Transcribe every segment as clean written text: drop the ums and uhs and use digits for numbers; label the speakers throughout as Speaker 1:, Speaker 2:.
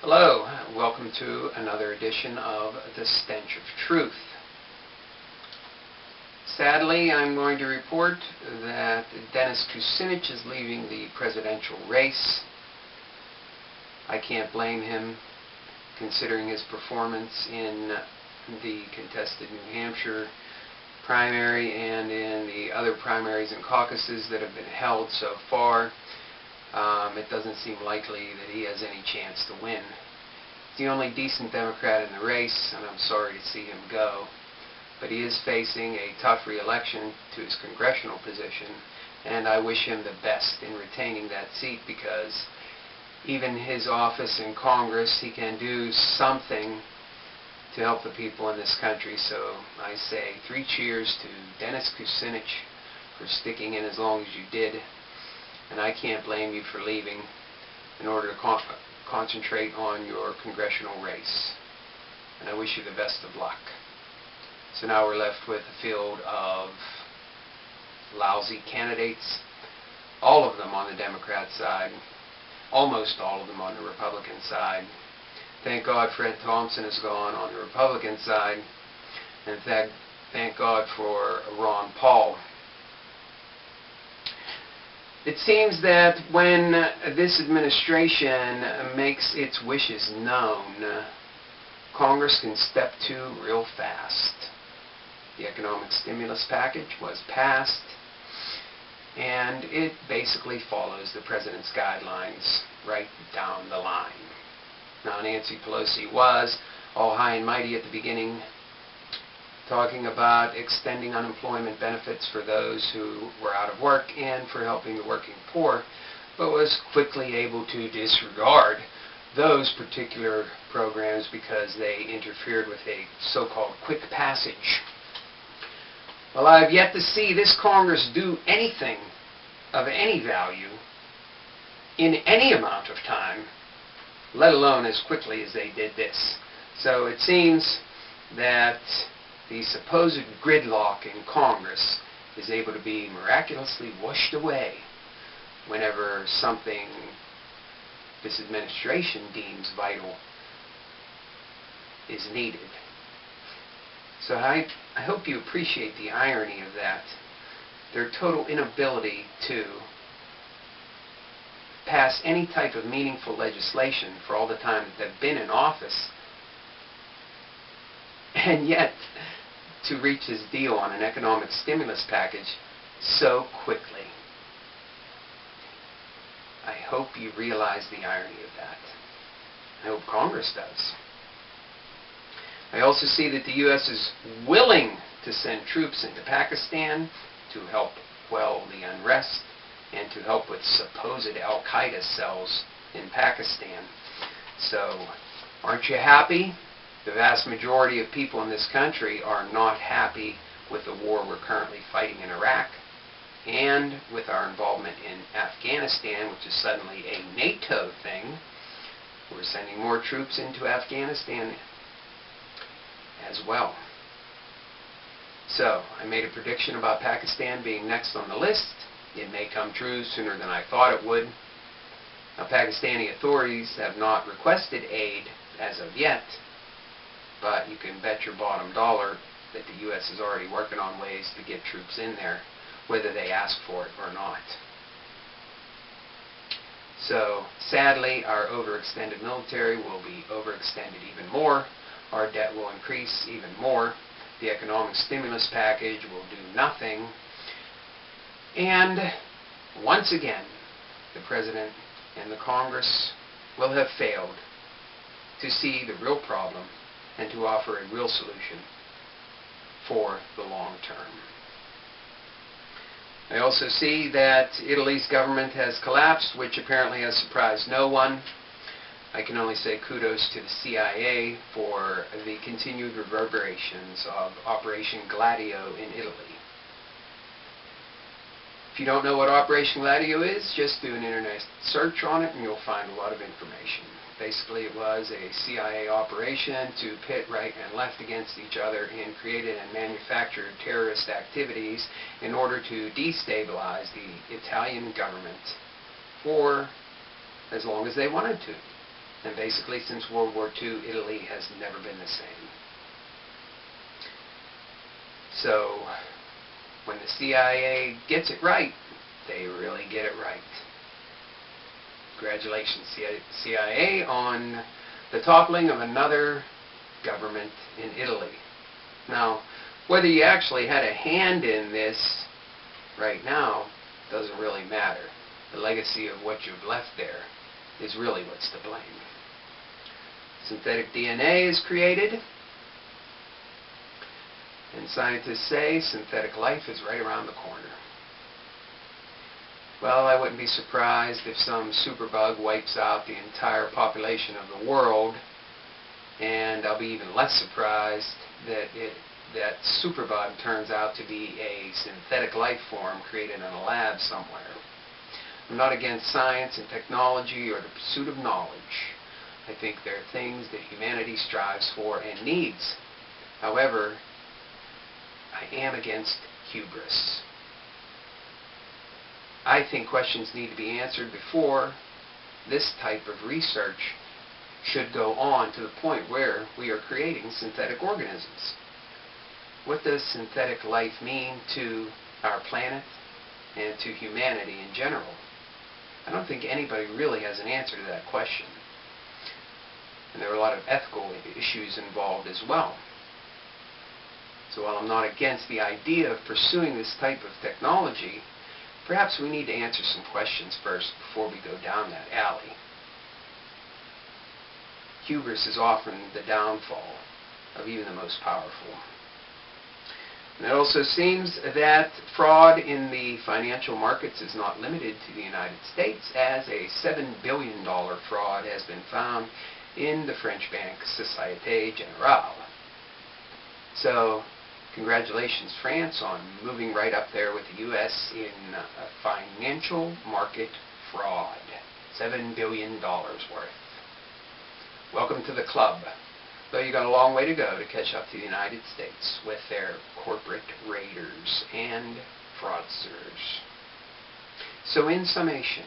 Speaker 1: Hello, welcome to another edition of the Stench of Truth. Sadly, I'm going to report that Dennis Kucinich is leaving the presidential race. I can't blame him, considering his performance in the contested New Hampshire primary and in the other primaries and caucuses that have been held so far. It doesn't seem likely that he has any chance to win. He's the only decent Democrat in the race, and I'm sorry to see him go. But he is facing a tough re-election to his congressional position, and I wish him the best in retaining that seat, because even his office in Congress, he can do something to help the people in this country. So I say 3 cheers to Dennis Kucinich for sticking in as long as you did. And I can't blame you for leaving in order to concentrate on your congressional race. And I wish you the best of luck. So now we're left with a field of lousy candidates, all of them on the Democrat side, almost all of them on the Republican side. Thank God Fred Thompson is gone on the Republican side, and thank God for Ron Paul. It seems that when this administration makes its wishes known, Congress can step to real fast. The economic stimulus package was passed, and it basically follows the president's guidelines right down the line. Now, Nancy Pelosi was all high and mighty at the beginning, talking about extending unemployment benefits for those who were out of work and for helping the working poor, but was quickly able to disregard those particular programs because they interfered with a so-called quick passage. Well, I've yet to see this Congress do anything of any value in any amount of time, let alone as quickly as they did this. So it seems that the supposed gridlock in Congress is able to be miraculously washed away whenever something this administration deems vital is needed. So I hope you appreciate the irony of that. Their total inability to pass any type of meaningful legislation for all the time that they've been in office, and yet to reach this deal on an economic stimulus package so quickly. I hope you realize the irony of that. I hope Congress does. I also see that the U.S. is willing to send troops into Pakistan to help quell the unrest and to help with supposed al-Qaeda cells in Pakistan. So, aren't you happy? The vast majority of people in this country are not happy with the war we're currently fighting in Iraq and with our involvement in Afghanistan, which is suddenly a NATO thing. We're sending more troops into Afghanistan as well. So, I made a prediction about Pakistan being next on the list. It may come true sooner than I thought it would. Now, Pakistani authorities have not requested aid as of yet, but you can bet your bottom dollar that the U.S. is already working on ways to get troops in there, whether they ask for it or not. So, sadly, our overextended military will be overextended even more. Our debt will increase even more. The economic stimulus package will do nothing. And once again, the President and the Congress will have failed to see the real problem and to offer a real solution for the long term. I also see that Italy's government has collapsed, which apparently has surprised no one. I can only say kudos to the CIA for the continued reverberations of Operation Gladio in Italy. If you don't know what Operation Gladio is, just do an internet search on it and you'll find a lot of information. Basically, it was a CIA operation to pit right and left against each other and created and manufactured terrorist activities in order to destabilize the Italian government for as long as they wanted to. And basically, since World War II, Italy has never been the same. So, when the CIA gets it right, they really get it right. Congratulations, CIA, on the toppling of another government in Italy. Now, whether you actually had a hand in this right now doesn't really matter. The legacy of what you've left there is really what's to blame. Synthetic DNA is created, and scientists say synthetic life is right around the corner. Well, I wouldn't be surprised if some superbug wipes out the entire population of the world, and I'll be even less surprised that superbug turns out to be a synthetic life form created in a lab somewhere. I'm not against science and technology or the pursuit of knowledge. I think there are things that humanity strives for and needs. However, I am against hubris. I think questions need to be answered before this type of research should go on to the point where we are creating synthetic organisms. What does synthetic life mean to our planet and to humanity in general? I don't think anybody really has an answer to that question. And there are a lot of ethical issues involved as well. So while I'm not against the idea of pursuing this type of technology, perhaps we need to answer some questions first before we go down that alley. Hubris is often the downfall of even the most powerful. And it also seems that fraud in the financial markets is not limited to the United States, as a $7 billion fraud has been found in the French bank Societe General. So, congratulations, France, on moving right up there with the U.S. in financial market fraud. $7 billion worth. Welcome to the club. Though you've got a long way to go to catch up to the United States with their corporate raiders and fraudsters. So in summation,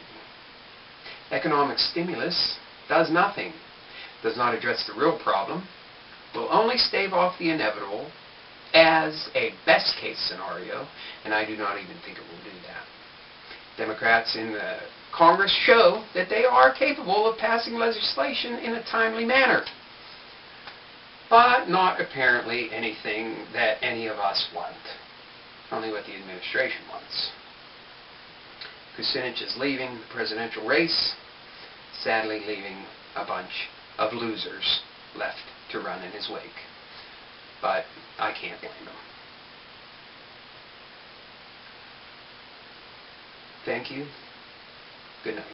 Speaker 1: economic stimulus does nothing, does not address the real problem, will only stave off the inevitable as a best case scenario, and I do not even think it will do that. Democrats in the Congress show that they are capable of passing legislation in a timely manner, but not apparently anything that any of us want, only what the administration wants. Kucinich is leaving the presidential race, sadly leaving a bunch of losers left to run in his wake. But I can't blame him. Thank you. Good night.